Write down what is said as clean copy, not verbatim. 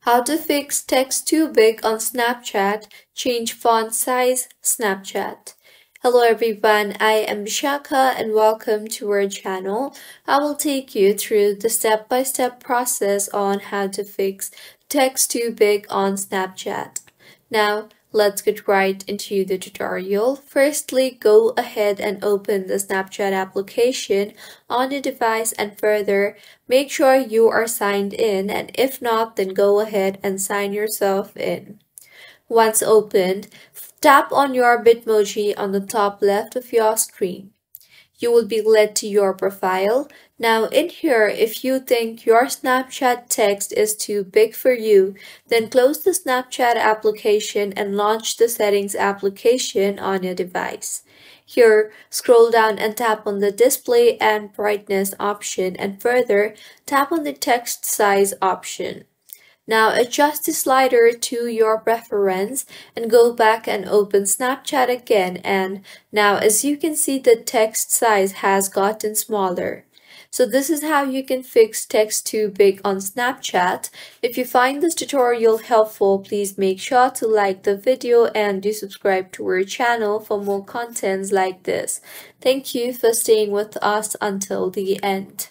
How to fix text too big on Snapchat, change font size, Snapchat. Hello everyone, I am Bishaka and welcome to our channel. I will take you through the step-by-step process on how to fix text too big on Snapchat. Now, let's get right into the tutorial. Firstly, go ahead and open the Snapchat application on your device and further, make sure you are signed in, and if not, then go ahead and sign yourself in. Once opened, tap on your Bitmoji on the top left of your screen. You will be led to your profile. Now in here, if you think your Snapchat text is too big for you, then close the Snapchat application and launch the settings application on your device. Here, scroll down and tap on the display and brightness option and further tap on the text size option. Now adjust the slider to your preference and go back and open Snapchat again, and now as you can see the text size has gotten smaller. So this is how you can fix text too big on Snapchat. If you find this tutorial helpful, please make sure to like the video and do subscribe to our channel for more contents like this. Thank you for staying with us until the end.